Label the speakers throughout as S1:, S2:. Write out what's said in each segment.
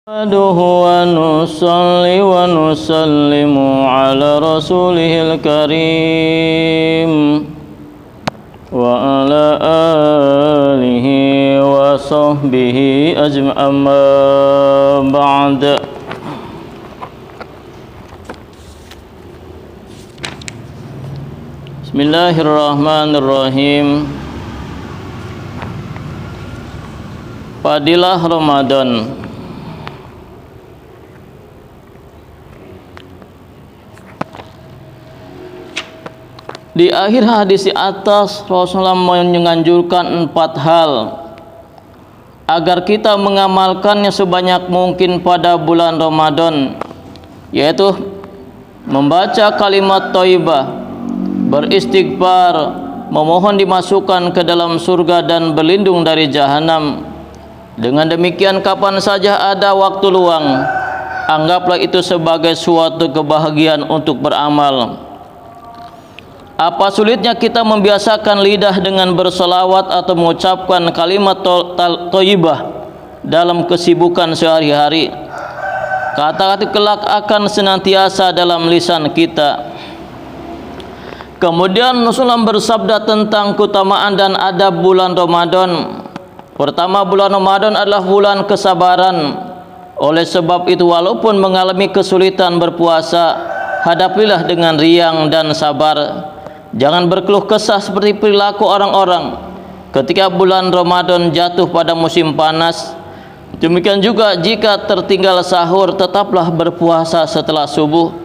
S1: Nahmaduhu wa nusalli wa nusallimu ala rasulihil karim wa ala alihi wa sahbihi ajma'in, amma ba'd. Bismillahirrahmanirrahim. Fadilah Ramadan. Di akhir hadis di atas, Rasulullah menganjurkan 4 hal agar kita mengamalkannya sebanyak mungkin pada bulan Ramadan, yaitu membaca kalimat thayyibah, beristighfar, memohon dimasukkan ke dalam surga dan berlindung dari jahanam. Dengan demikian, kapan saja ada waktu luang, anggaplah itu sebagai suatu kebahagiaan untuk beramal. Apa sulitnya kita membiasakan lidah dengan berselawat atau mengucapkan kalimat thayyibah dalam kesibukan sehari-hari. Kata-kata kelak akan senantiasa dalam lisan kita. Kemudian Rasulullah bersabda tentang keutamaan dan adab bulan Ramadan. Pertama, bulan Ramadan adalah bulan kesabaran. Oleh sebab itu, walaupun mengalami kesulitan berpuasa, hadapilah dengan riang dan sabar. Jangan berkeluh kesah seperti perilaku orang-orang ketika bulan Ramadan jatuh pada musim panas. Demikian juga jika tertinggal sahur, tetaplah berpuasa setelah subuh.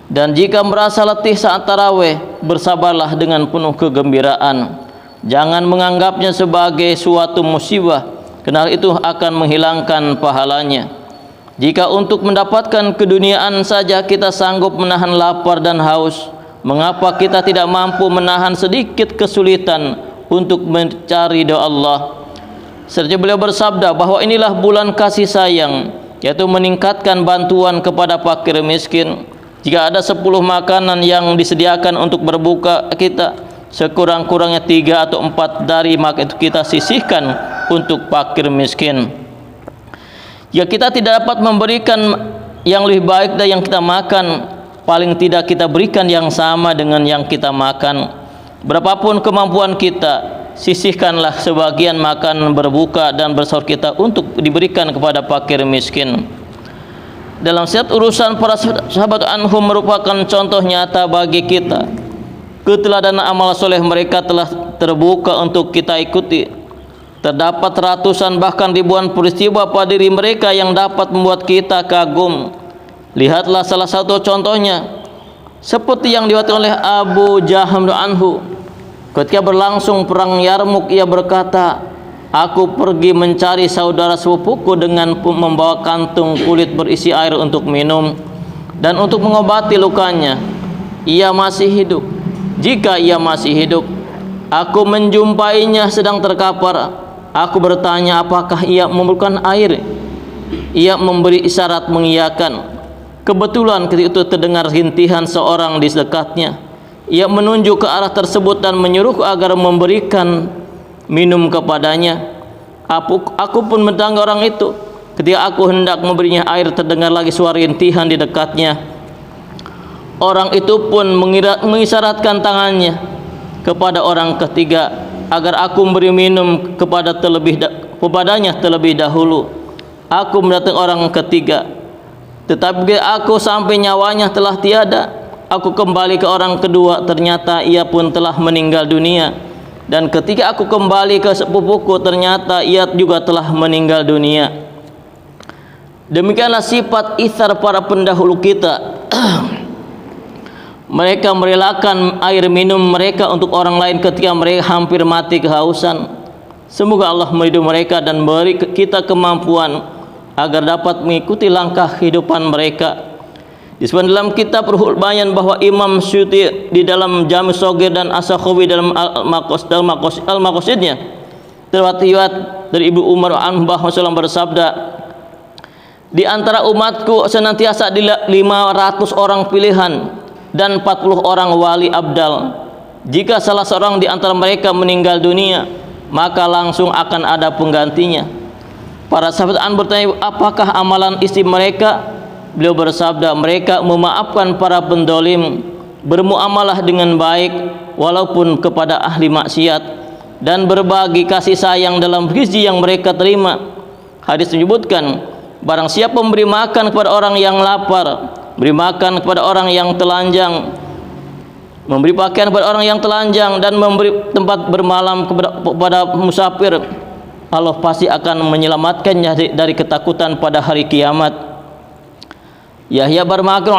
S1: Dan jika merasa letih saat tarawih, bersabarlah dengan penuh kegembiraan. Jangan menganggapnya sebagai suatu musibah, karena itu akan menghilangkan pahalanya. Jika untuk mendapatkan keduniaan saja kita sanggup menahan lapar dan haus, mengapa kita tidak mampu menahan sedikit kesulitan untuk mencari doa Allah? Serta beliau bersabda bahwa inilah bulan kasih sayang, yaitu meningkatkan bantuan kepada fakir miskin. Jika ada 10 makanan yang disediakan untuk berbuka kita, sekurang-kurangnya 3 atau 4 dari maka itu kita sisihkan untuk fakir miskin. Jika kita tidak dapat memberikan yang lebih baik dari yang kita makan, paling tidak kita berikan yang sama dengan yang kita makan. Berapapun kemampuan kita, sisihkanlah sebagian makan berbuka dan bersahur kita untuk diberikan kepada fakir miskin. Dalam setiap urusan, para sahabat anhum merupakan contoh nyata bagi kita. Keteladanan amal soleh mereka telah terbuka untuk kita ikuti. Terdapat ratusan bahkan ribuan peristiwa pada diri mereka yang dapat membuat kita kagum. Lihatlah salah satu contohnya, seperti yang diwakilkan oleh Abu Jaham anhu. Ketika berlangsung perang Yarmuk, ia berkata, "Aku pergi mencari saudara sepupuku dengan membawa kantung kulit berisi air untuk minum dan untuk mengobati lukanya. Ia masih hidup. Jika ia masih hidup, aku menjumpainya sedang terkapar. Aku bertanya, apakah ia memerlukan air? Ia memberi isyarat mengiyakan. Kebetulan ketika itu terdengar rintihan seorang di dekatnya. Ia menunjuk ke arah tersebut dan menyuruhku agar memberikan minum kepadanya. Aku pun mendatangi orang itu. Ketika aku hendak memberinya air, terdengar lagi suara rintihan di dekatnya. Orang itu pun mengisyaratkan tangannya kepada orang ketiga agar aku memberi minum kepadanya terlebih dahulu. Aku mendatangi orang ketiga, tetapi aku sampai nyawanya telah tiada. Aku kembali ke orang kedua, ternyata ia pun telah meninggal dunia. Dan ketika aku kembali ke sepupuku, ternyata ia juga telah meninggal dunia. Demikianlah sifat ithar para pendahulu kita. Mereka merelakan air minum mereka untuk orang lain ketika mereka hampir mati kehausan. Semoga Allah meridhoi mereka dan beri kita kemampuan agar dapat mengikuti langkah kehidupan mereka. Disebutkan dalam kitab Ruhul Bayan bahwa Imam Syuuti di dalam Jami' Shaghir dan As-Sakhawi dalam Al-Maqasidnya terwatiwat dari Ibnu Umar anhu bahwa Rasulullah bersabda, di antara umatku senantiasa 500 orang pilihan dan 40 orang wali abdal. Jika salah seorang di antara mereka meninggal dunia, maka langsung akan ada penggantinya. Para sahabat bertanya, apakah amalan istri mereka? Beliau bersabda, mereka memaafkan para pendolim, bermuamalah dengan baik walaupun kepada ahli maksiat, dan berbagi kasih sayang dalam rezeki yang mereka terima. Hadis menyebutkan, barang siapa memberi makan kepada orang yang lapar, beri makan kepada orang yang telanjang, memberi pakaian kepada orang yang telanjang, dan memberi tempat bermalam kepada musafir, Allah pasti akan menyelamatkannya dari ketakutan pada hari kiamat. Yahya Barmakun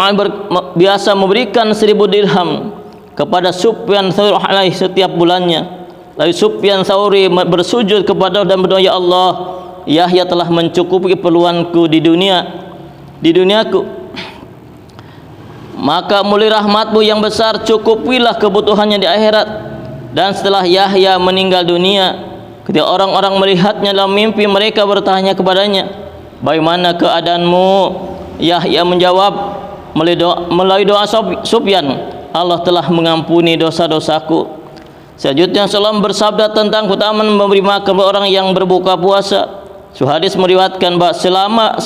S1: biasa memberikan 1000 dirham kepada Sufyan Tsauri setiap bulannya. Lalu Sufyan Tsauri bersujud kepada dan berdoa, ya Allah, Yahya telah mencukupi keperluanku di duniaku, maka mulai rahmatmu yang besar cukupilah kebutuhannya di akhirat. Dan setelah Yahya meninggal dunia, ketika orang-orang melihatnya dalam mimpi, mereka bertanya kepadanya, bagaimana keadaanmu? Yahya menjawab melalui doa Sufyan, Allah telah mengampuni dosa-dosaku. Selanjutnya Salam bersabda tentang keutamaan memberi makan kepada orang yang berbuka puasa. Hadis meriwayatkan bahwa selama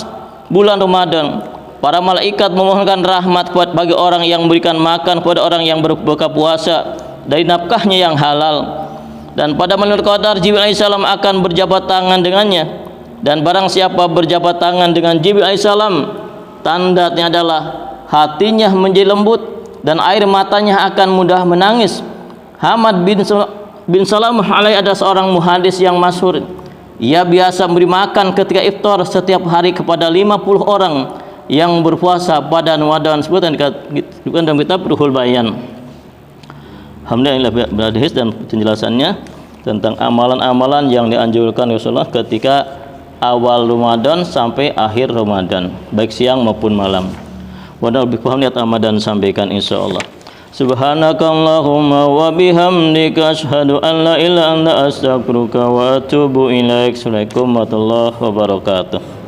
S1: bulan Ramadan, para malaikat memohonkan rahmat bagi orang yang memberikan makan kepada orang yang berbuka puasa dari nafkahnya yang halal. Dan pada menurut Qadar, Jibril alaihissalam akan berjabat tangan dengannya. Dan barang siapa berjabat tangan dengan Jibril alaihissalam, tandanya adalah hatinya menjadi lembut dan air matanya akan mudah menangis. Hamad bin Salam alaihi ada seorang muhadis yang masyhur. Ia biasa memberi makan ketika iftar setiap hari kepada 50 orang yang berpuasa pada Ramadan, sebutan dalam kitab Ruhul Bayan. Alhamdulillah berhadis dan penjelasannya tentang amalan-amalan yang dianjurkan Rasulullah ketika awal Ramadan sampai akhir Ramadan, baik siang maupun malam. Wadal bifaham niat Ramadan sampaikan insyaallah. Subhanakallahumma wa bihamdika asyhadu an la ilaha illa anta astaghfiruka wa atubu ilaik. Assalamualaikum warahmatullahi wabarakatuh.